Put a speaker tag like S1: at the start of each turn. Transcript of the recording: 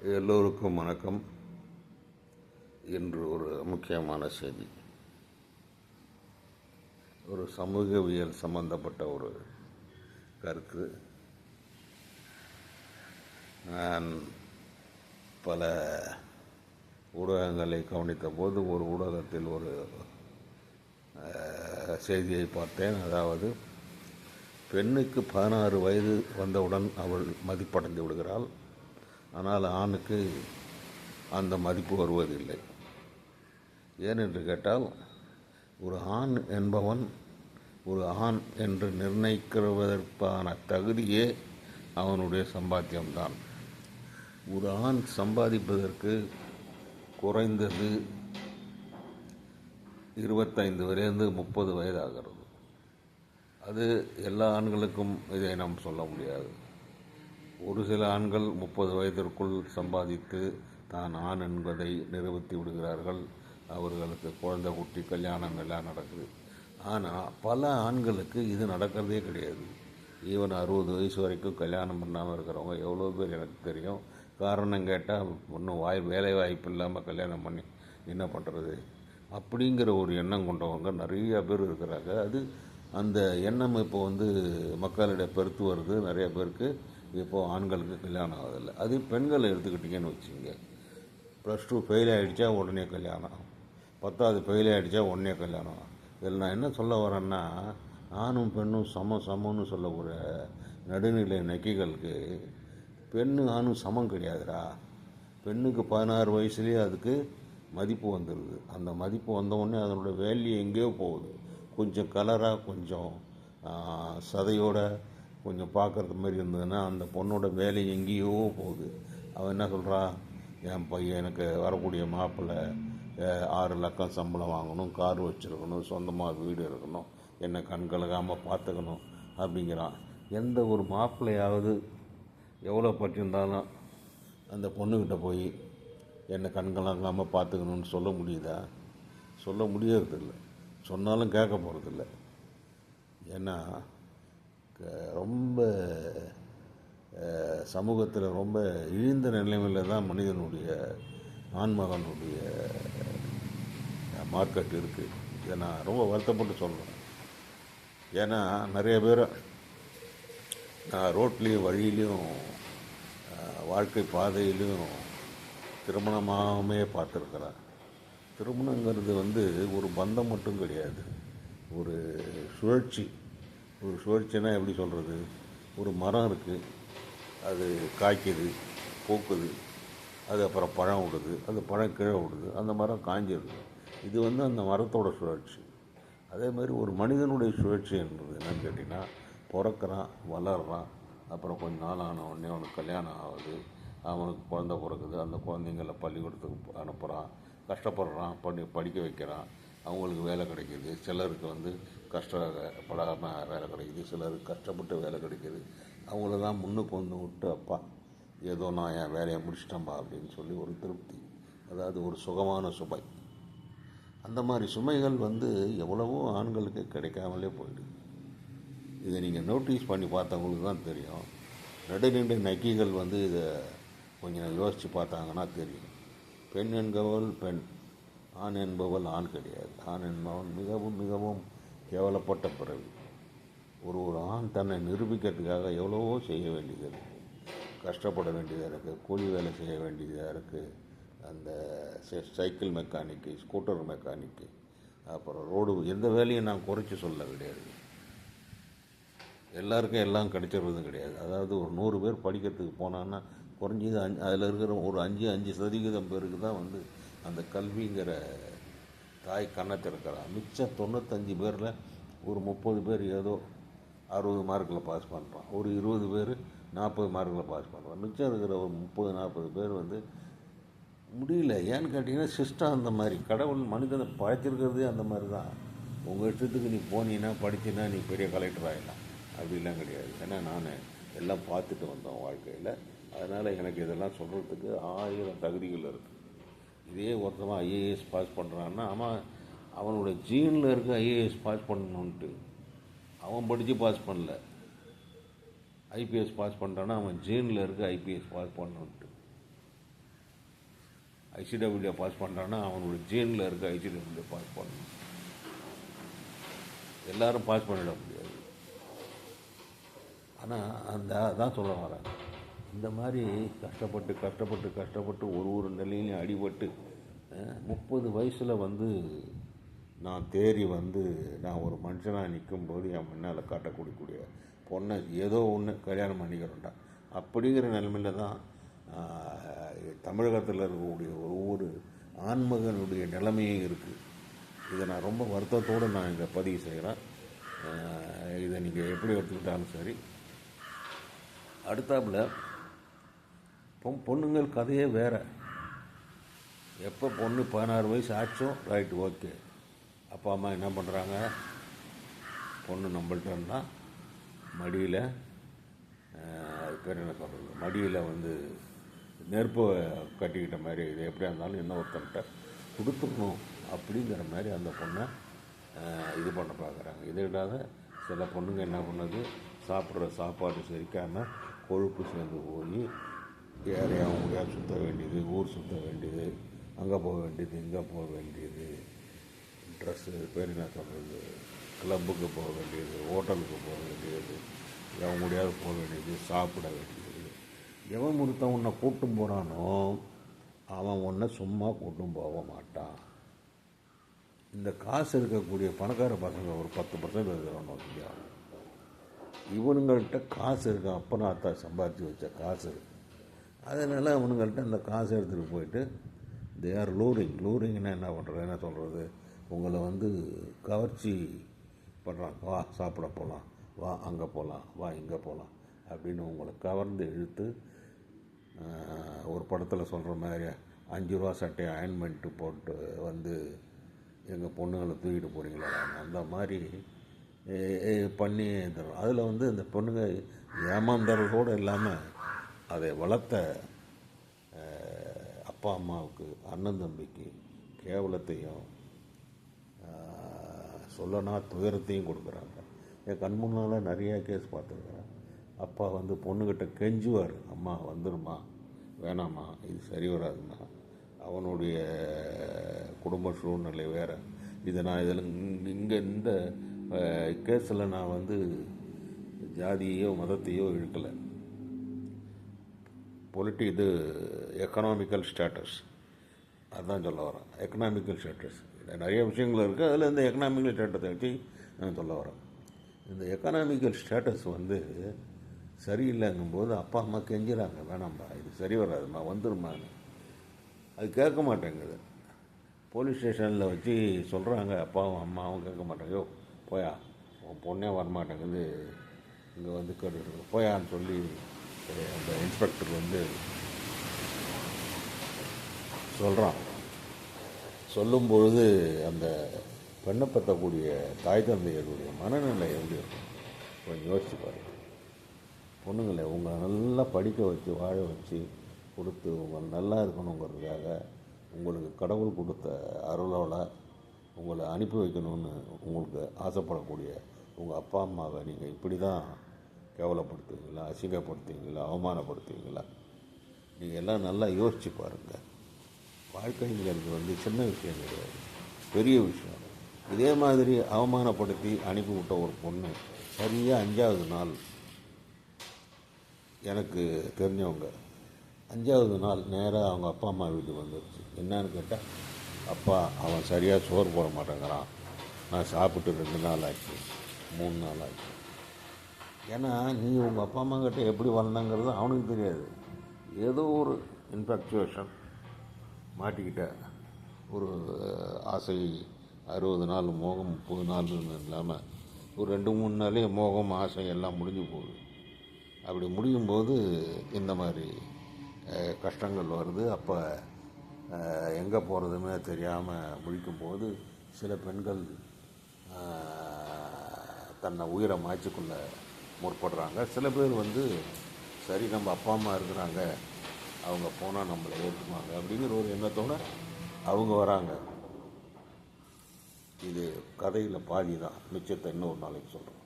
S1: எல்லோருக்கும் வணக்கம். இன்று ஒரு முக்கியமான செய்தி, ஒரு சமூகவியல் சம்பந்தப்பட்ட ஒரு கருத்து. நான் பல ஊடகங்களை கவனித்த போது ஒரு ஊடகத்தில் ஒரு செய்தியை பார்த்தேன். அதாவது, பெண்ணுக்கு 16 வயது வந்தவுடன் அவள் மதிப்படைந்து விடுகிறாள், ஆனால் ஆணுக்கு அந்த மதிப்பு வருவதில்லை. ஏனென்று கேட்டால், ஒரு ஆண் என்பவன் ஒரு ஆண் என்று நிர்ணயிக்கிறதற்கான தகுதியே அவனுடைய சம்பாத்தியம்தான். ஒரு ஆண் சம்பாதிப்பதற்கு குறைந்தது 25 வயதிலிருந்து 30 வயதாகிறது. அது எல்லா ஆண்களுக்கும் இதை நாம் சொல்ல முடியாது. ஒரு சில ஆண்கள் 30 வயதிற்குள் சம்பாதித்து தான் ஆண் என்பதை நிரூபித்து விடுகிறார்கள். அவர்களுக்கு குழந்தை குட்டி கல்யாணம் எல்லாம் நடக்குது. ஆனால் பல ஆண்களுக்கு இது நடக்கிறதே கிடையாது. ஈவன் 60 வயசு வரைக்கும் கல்யாணம் பண்ணாமல் இருக்கிறவங்க எவ்வளோ பேர் எனக்கு தெரியும். காரணம் கேட்டால், இன்னும் வேலை வாய்ப்பு இல்லாமல் கல்யாணம் பண்ணி என்ன பண்ணுறது அப்படிங்கிற ஒரு எண்ணம் கொண்டவங்க நிறைய பேர் இருக்கிறாங்க. அந்த எண்ணம் இப்போ மக்களிடையே பெருத்து வருது. நிறைய பேருக்கு இப்போது ஆண்களுக்கு கல்யாணம் ஆகுதில்லை. அது பெண்களை எடுத்துக்கிட்டிங்கன்னு வச்சுங்க, +2 ஃபெயில் ஆகிடுச்சா உடனே கல்யாணம், 10வது ஃபெயில் ஆகிடுச்சா உடனே கல்யாணம். இதில் நான் என்ன சொல்ல வரேன்னா, ஆணும் பெண்ணும் சமம்னு சொல்லக்கூடிய நடுநிலை நக்கிகளுக்கு பெண்ணு ஆணும் சமம் கிடையாதுடா. பெண்ணுக்கு 16 வயசுலேயே அதுக்கு மதிப்பு வந்துடுது. அந்த மதிப்பு வந்தவுடனே அதனோட வேல்யூ எங்கேயோ போகுது. கொஞ்சம் கலராக, கொஞ்சம் சதையோட, கொஞ்சம் பார்க்குறது மாதிரி இருந்ததுன்னா அந்த பொண்ணோட வேலை எங்கேயோ போகுது. அவன் என்ன சொல்கிறா, என் பையன் எனக்கு வரக்கூடிய மாப்பிள்ளை 6 லட்சம் சம்பளம் வாங்கணும், கார் வச்சுருக்கணும், சொந்தமாக வீடு இருக்கணும், என்னை கண்கலகாமல் பார்த்துக்கணும் அப்படிங்கிறான். எந்த ஒரு மாப்பிள்ளையாவது எவ்வளோ பற்றியிருந்தாலும் அந்த பொண்ணுக்கிட்ட போய் என்னை கண்கலகாமல் பார்த்துக்கணுன்னு சொல்ல முடியுதா? சொல்ல முடியறதில்லை. சொன்னாலும் கேட்க போகிறதில்ல. ஏன்னா ரொம்ப சமூகத்தில் ரொம்ப இழிந்த நிலைமையில் தான் மனிதனுடைய ஆண்மகனுடைய மார்க்கெட் இருக்குது. இதை நான் ரொம்ப வருத்தப்பட்டு சொல்கிறேன். ஏன்னா நிறைய பேர் நான் ரோட்லேயும் வழியிலையும் வாழ்க்கை பாதையிலையும் திருமணமாகவே பார்த்துருக்குறேன். திருமணங்கிறது ஒரு பந்தம் மட்டும் கிடையாது, ஒரு சுழற்சி. ஒரு சுழற்சினா எப்படி சொல்கிறது, ஒரு மரம் இருக்குது, அது காய்க்குது, பூக்குது, அது அப்புறம் பழம் விடுது, அந்த பழம் கீழே விடுது, அந்த மரம் காய்ஞ்சிருது. இது அந்த மரத்தோட சுழற்சி. அதே மாதிரி ஒரு மனிதனுடைய சுழற்சி என்பது என்னன்னு கேட்டிங்கன்னா, பிறக்கிறான், வளர்கிறான், அப்புறம் கொஞ்சம் நாள் ஆன உடனே அவனுக்கு கல்யாணம் ஆகுது, அவனுக்கு குழந்தை பிறகுது, அந்த குழந்தைங்கள பள்ளிக்கூடத்துக்கு அனுப்புகிறான், கஷ்டப்படுறான், படிக்க வைக்கிறான், அவங்களுக்கு வேலை கிடைக்கிது. சிலருக்கு கஷ்டப்படாமல் வேலை கிடைக்கிது, சிலருக்கு கஷ்டப்பட்டு வேலை கிடைக்கிது. அவங்கள தான் முன்னுக்கு விட்டு, அப்பா ஏதோ நான் என் வேலையை முடிச்சிட்டேன்பா அப்படின்னு சொல்லி ஒரு திருப்தி, அதாவது ஒரு சுகமான சுமை. அந்த மாதிரி சுமைகள் எவ்வளவோ ஆண்களுக்கு கிடைக்காமலே போயிடுது. இதை நீங்கள் நோட்டீஸ் பண்ணி பார்த்தவங்களுக்கு தான் தெரியும். நடுநிலை நக்கிகள் இதை கொஞ்சம் யோசித்து பார்த்தாங்கன்னா தெரியும். பெண் என்பவள் பெண், ஆண் என்பவள் ஆண் கிடையாது. ஆண் என்பவன் மிகவும் மிகவும் கேவலப்பட்ட பிறவி. ஒரு ஆண் தன்னை நிரூபிக்கிறதுக்காக எவ்வளவோ செய்ய வேண்டியது இருக்குது, கஷ்டப்பட வேண்டியதாக இருக்குது, கூலி வேலை செய்ய வேண்டியதாக இருக்குது. அந்த சைக்கிள் மெக்கானிக்கு, ஸ்கூட்டர் மெக்கானிக்கு, அப்புறம் ரோடு, எந்த வேலையும் நான் குறைச்சி சொல்ல கிடையாது. எல்லாருக்கும் எல்லாம் கிடைச்சிடுறதும் கிடையாது. அதாவது ஒரு 100 பேர் படிக்கிறதுக்கு போனான்னா குறைஞ்சது அதில் இருக்கிற ஒரு 5% பேருக்கு தான் அந்த கல்விங்கிற தாய் கண்ணை திறக்கிறான். மிச்சம் 95 பேரில் ஒரு 30 பேர் ஏதோ 60 மார்க்கில் பாஸ் பண்ணுறான், ஒரு 20 பேர் 40 மார்க்கில் பாஸ் பண்ணுறான். மிச்சம் இருக்கிற ஒரு 30-40 பேர் முடியல. ஏன்னு கேட்டிங்கன்னா, சிஸ்டம் அந்த மாதிரி, கடவுள் மனிதனை படைச்சிருக்கிறதே அந்த மாதிரி தான். உங்கள் இஷ்டத்துக்கு நீ போனீன்னா, படிச்சின்னா நீ பெரிய கலெக்டர் ஆகிடலாம் அப்படிலாம் கிடையாது. ஏன்னா நான் எல்லாம் பார்த்துட்டு வந்தோம் வாழ்க்கையில். அதனால் எனக்கு இதெல்லாம் சொல்கிறதுக்கு 1000 தகுதிகள் இருக்குது. இதே ஒருத்தவன் ஐஏஎஸ் பாஸ் பண்ணுறான்னா, அவனோட ஜீனில் இருக்க ஐஏஎஸ் பாஸ் பண்ணணுன்ட்டு, அவன் படித்து பாஸ் பண்ணல. ஐபிஎஸ் பாஸ் பண்ணுறான்னா அவன் ஜீனில் இருக்க ஐபிஎஸ் பாஸ் பண்ணணுன்ட்டு. ஐசிடபிள்யூ பாஸ் பண்ணுறான்னா அவனுடைய ஜீனில் இருக்க ஐசிடபிள்யூ பாஸ் பண்ணணும். எல்லோரும் பாஸ் பண்ணிட முடியாது. ஆனால் அதான் சொல்ல வரேன். இந்த மாதிரி கஷ்டப்பட்டு கஷ்டப்பட்டு கஷ்டப்பட்டு ஒரு நிலையிலையும் அடிபட்டு 30 வயசில் நான் தேறி நான் ஒரு மனுஷனாக நிற்கும்போது என் முன்னால் காட்டக்கூடிய பொண்ணை ஏதோ ஒன்று கல்யாணம் பண்ணிக்கிறோம்டா அப்படிங்கிற நிலைமையில் தான் தமிழகத்தில் இருக்கக்கூடிய ஒவ்வொரு ஆண்மகனுடைய நிலைமையும் இருக்குது. இதை நான் ரொம்ப வருத்தத்தோடு நான் இதை பதிவு செய்கிறேன். இதை நீங்கள் எப்படி எடுத்துக்கிட்டாலும் சரி. அடுத்தாப்புல பொண்ணுங்கள் கதையே வேறு. எப்போ பொண்ணு 16 வயசு ஆச்சோ ரைட்டு, ஓகே. அப்பா அம்மா என்ன பண்ணுறாங்க, பொண்ணு நம்மள்கிட்டன்னா மடியில் அது பேர் என்ன சொல்கிறது, மடியில் நெருப்பை கட்டிக்கிட்ட மாதிரி இது எப்படியா இருந்தாலும் என்ன ஒருத்தன்ட்ட கொடுத்துடணும் அப்படிங்கிற மாதிரி அந்த பொண்ணை இது பண்ண பார்க்குறாங்க. இதை விடாத சில பொண்ணுங்க என்ன பண்ணுது, சாப்பிட்ற சாப்பாடு செரிக்காமல் கொழுப்பு சேர்ந்து போய் ஏறையாக ஊரையாக சுற்ற வேண்டியது, ஊர் சுற்ற வேண்டியது, அங்கே போக வேண்டியது, இங்கே போக வேண்டியது, ட்ரெஸ்ஸு பேர் என்ன சொல்கிறது, கிளப்புக்கு போக வேண்டியது, ஹோட்டலுக்கு போக வேண்டியது, எவன் முடியாது போக வேண்டியது, சாப்பிட வேண்டியது. எவன் ஒருத்தன் உன்னை கூட்டும் போகிறானோ அவன் உன்னை சும்மா கூட்டும் போக மாட்டான். இந்த காசு இருக்கக்கூடிய பணக்கார பசங்க ஒரு 10% இருக்கிறவனோ இல்லையா, இவனுங்கள்கிட்ட காசு இருக்க, அப்பனா அத்தா சம்பாதிச்சு வச்ச காசு இருக்கு. அதனால் அவனுங்கள்ட்ட அந்த காசை எடுத்துகிட்டு போயிட்டு தே ஆர் லூரிங்னா என்ன பண்ணுறது, என்ன சொல்கிறது, உங்களை கவர்ச்சி பண்ணுறான். வா சாப்பிட போகலாம், வா அங்கே போகலாம், வா இங்கே போகலாம் அப்படின்னு உங்களை கவர்ந்து இழுத்து ஒரு படத்தில் சொல்கிற மாதிரி 5 ரூபா சட்டையை அயன்மெண்ட்டு போட்டு எங்கள் பொண்ணுங்களை தூக்கிட்டு போகிறீங்களா, அந்த மாதிரி பண்ணி தரும். அதில் இந்த பொண்ணுங்க ஏமாந்தர்களோடு இல்லாமல் அதை வளர்த்த அப்பா அம்மாவுக்கு, அண்ணன் தம்பிக்கு கேவலத்தையும் சொல்லனா துயரத்தையும் கொடுக்குறாங்க. என் கண் முன்னால் நிறையா கேஸ் பார்த்துருக்குறேன். அப்பா பொண்ணுக்கிட்ட கெஞ்சுவார், அம்மா வந்துடுமா, வேணாம்மா, இது சரி வராதுமா, அவனுடைய குடும்ப சூழ்நிலை வேறு. இதை நான் இங்கே இந்த கேஸில் நான் ஜாதியோ மதத்தையோ இழுக்கலை. இது எக்கனாமிக்கல் ஸ்டேட்டஸ், அதுதான் சொல்ல வரேன். எக்கனாமிக்கல் ஸ்டேட்டஸ் நிறைய விஷயங்கள் இருக்குது. அதில் இந்த எக்கனாமிக்கல் ஸ்டேட்டஸை வச்சு நான் சொல்ல வரேன். இந்த எக்கனாமிக்கல் ஸ்டேட்டஸ் சரியில்லைங்கும்போது அப்பா அம்மா கெஞ்சுறாங்க, வேணாம்பா, இது சரி வராதுமா, வந்துடுமான்னு. அது கேட்க மாட்டேங்குது. போலீஸ் ஸ்டேஷனில் வச்சு சொல்கிறாங்க, அப்பாவும் அம்மாவும் கேட்க மாட்டாங்க. யோ போயா, உன் பொண்ணே வரமாட்டேங்குது, இங்கே கேட்டு போயான்னு சொல்லி அந்த இன்ஸ்பெக்டர் சொல்கிறான். சொல்லும்பொழுது அந்த பெண்ணை பற்றக்கூடிய தாய் தந்தையருடைய மனநிலை எப்படி இருக்கும் கொஞ்சம் யோசிச்சு பாருங்கள். பொண்ணுங்களை உங்களை நல்லா படிக்க வச்சு வாழ வச்சு கொடுத்து உங்களை நல்லா இருக்கணுங்கிறதுக்காக உங்களுக்கு கடவுள் கொடுத்த அருளோட உங்களை அனுப்பி வைக்கணும்னு உங்களுக்கு ஆசைப்படக்கூடிய உங்கள் அப்பா அம்மாவை நீங்கள் இப்படி தான் கேவலப்படுத்துவீங்களா, அசிங்கப்படுத்துவீங்களா, அவமானப்படுத்துவீங்களா? நீங்கள் எல்லாம் நல்லா யோசித்து பாருங்கள். வாழ்க்கைங்கிறது சின்ன விஷயம் கிடையாது, பெரிய விஷயம். இதே மாதிரி அவமானப்படுத்தி அனுப்பிவிட்ட ஒரு பொண்ணு சரியாக 5வது நாள், எனக்கு தெரிஞ்சவங்க 5வது நாள் நேராக அவங்க அப்பா அம்மா வீட்டுக்கு வந்துடுச்சு. என்னன்னு கேட்டால், அப்பா அவன் சரியாக சோறு போட மாட்டேங்கிறான், நான் சாப்பிட்டு 2 நாள் ஆச்சு, 3 நாள் ஆச்சு. ஏன்னா நீ உங்கள் அப்பா அம்மா கிட்ட எப்படி வளர்ந்தாங்கிறது அவனுக்கு தெரியாது. ஏதோ ஒரு இன்ஃபெக்சுவேஷன் மாட்டிக்கிட்ட ஒரு ஆசை. 60 நாள் மோகம், 30 நாள்னு இல்லாமல் ஒரு 2-3 நாளே மோகம் ஆசை எல்லாம் முடிஞ்சு போகுது. அப்படி முடியும்போது இந்த மாதிரி கஷ்டங்கள் வருது. அப்போ எங்கே போகிறதுமே தெரியாமல் முழிக்கும்போது சில பெண்கள் தன்னை உயிரை மாய்ச்சிக்கொள்ள முற்படுறாங்க. சில பேர் சரி நம்ம அப்பா அம்மா இருக்கிறாங்க, அவங்க போனால் நம்மளை ஏற்றுக்குவாங்க அப்படிங்கிற ஒரு எண்ணத்தோடு அவங்க வராங்க. இது கதையில் பாதி தான், மிச்சத்தை இன்னொரு நாளைக்கு சொல்கிறேன்.